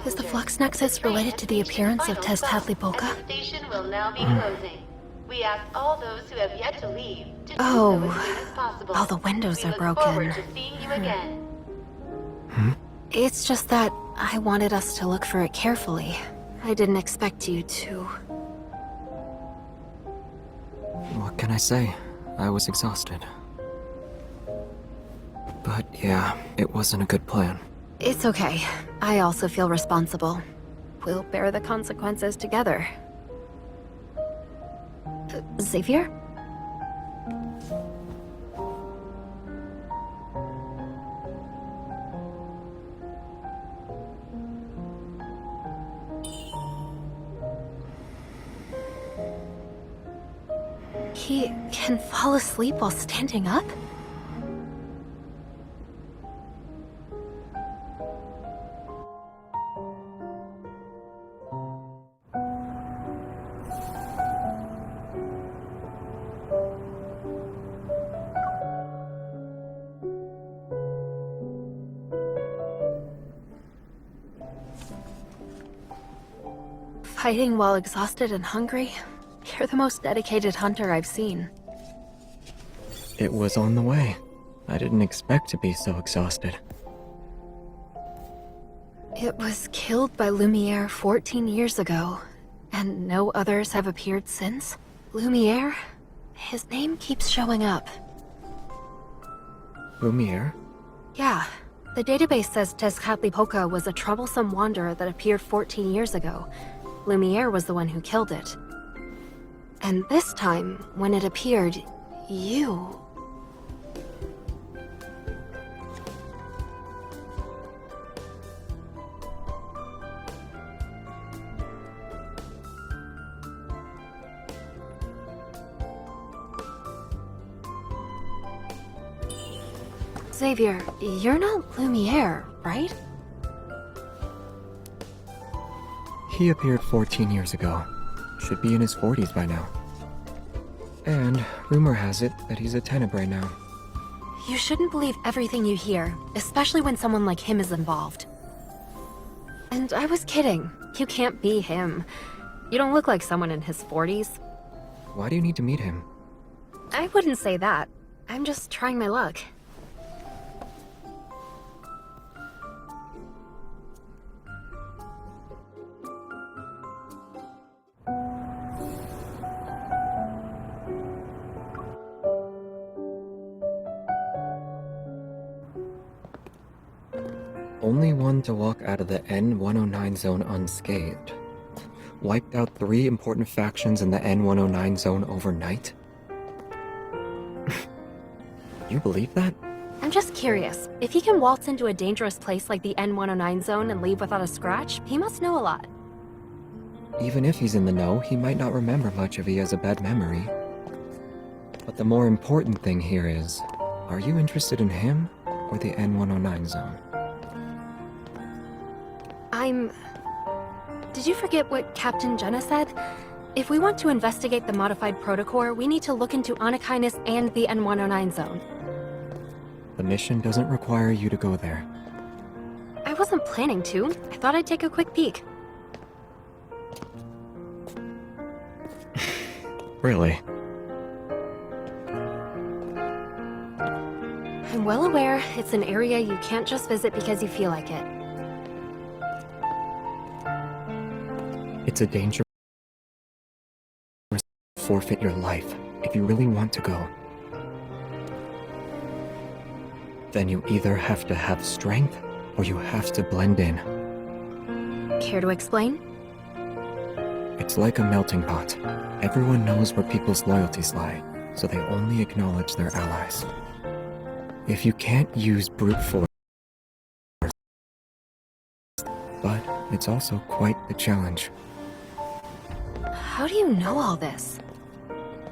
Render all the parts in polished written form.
Is the flux nexus related to the appearance of Test Hadley-Polka? The station will now be closing. We ask all those who have yet to leave to do so as soon as possible. All the windows we are look broken. forward to seeing you again. It's just that I wanted us to look for it carefully. I didn't expect you to... What can I say? I was exhausted. But yeah, it wasn't a good plan. It's okay. I also feel responsible. We'll bear the consequences together. Xavier? He can fall asleep while standing up? Fighting while exhausted and hungry? You're the most dedicated hunter I've seen. It was on the way. I didn't expect to be so exhausted. It was killed by Lumiere 14 years ago, and no others have appeared since? Lumiere? His name keeps showing up. Lumiere? Yeah. The database says Tezcatlipoca was a troublesome wanderer that appeared 14 years ago. Lumiere was the one who killed it. And this time, when it appeared, you... Xavier, you're not Lumiere, right? He appeared 14 years ago. Should be in his 40s by now. And rumor has it that he's a Tenebrae now. You shouldn't believe everything you hear, especially when someone like him is involved. And I was kidding. You can't be him. You don't look like someone in his 40s. Why do you need to meet him? I wouldn't say that. I'm just trying my luck. Only one to walk out of the N-109 zone unscathed. Wiped out 3 important factions in the N-109 zone overnight? You believe that? I'm just curious. If he can waltz into a dangerous place like the N-109 zone and leave without a scratch, he must know a lot. Even if he's in the know, he might not remember much if he has a bad memory. But the more important thing here is, are you interested in him or the N-109 zone? Did you forget what Captain Jenna said? If we want to investigate the modified protocore, we need to look into Anakinus and the N-109 zone. The mission doesn't require you to go there. I wasn't planning to. I thought I'd take a quick peek. Really? I'm well aware it's an area you can't just visit because you feel like it. It's a danger. Forfeit your life if you really want to go. Then you either have to have strength or you have to blend in. Care to explain? It's like a melting pot. Everyone knows where people's loyalties lie, so they only acknowledge their allies. If you can't use brute force, but it's also quite the challenge. How do you know all this?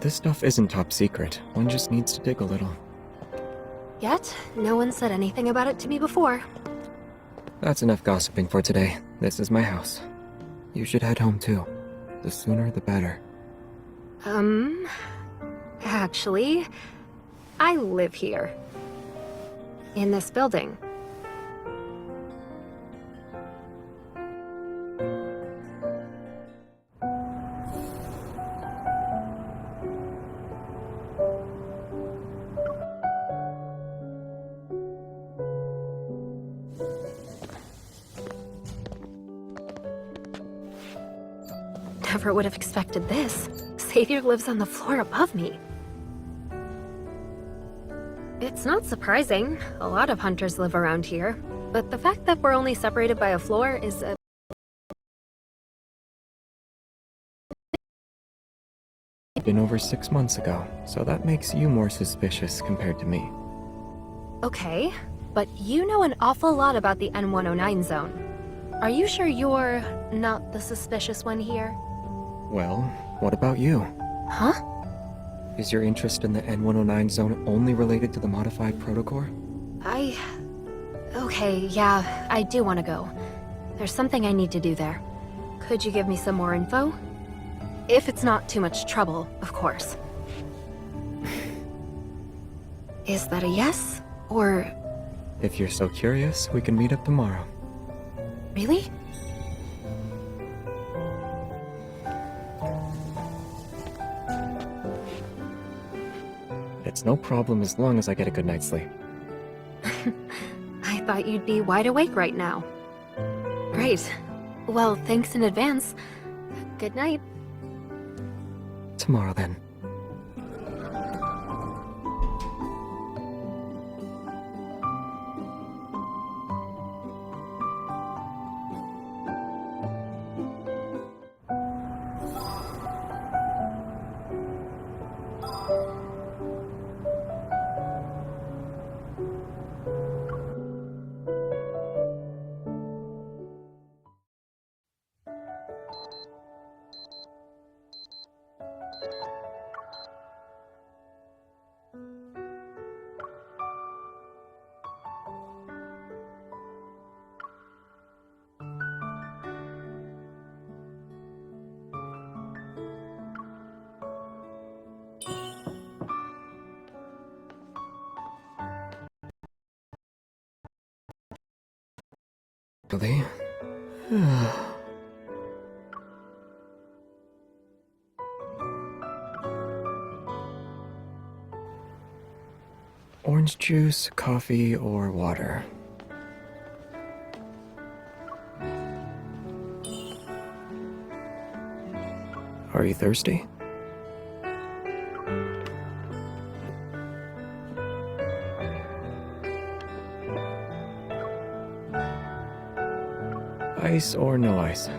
This stuff isn't top secret. One just needs to dig a little. Yet, no one said anything about it to me before. That's enough gossiping for today. This is my house. You should head home too. The sooner the better. Actually, I live here. In this building. never would have expected this. Xavier lives on the floor above me. It's not surprising. A lot of hunters live around here. But the fact that we're only separated by a floor is a... Been over 6 months ago, so that makes you more suspicious compared to me. Okay, but you know an awful lot about the N109 zone. Are you sure you're not the suspicious one here? Well, what about you? Huh? Is your interest in the N109 zone only related to the modified protocore? Okay, yeah, I do want to go. There's something I need to do there. Could you give me some more info? If it's not too much trouble, of course. Is that a yes? Or... If you're so curious, we can meet up tomorrow. Really? It's no problem as long as I get a good night's sleep. I thought you'd be wide awake right now. Great. Well, thanks in advance. Good night. Tomorrow then. Really? Orange juice, coffee, or water? Are you thirsty? Ice or no ice?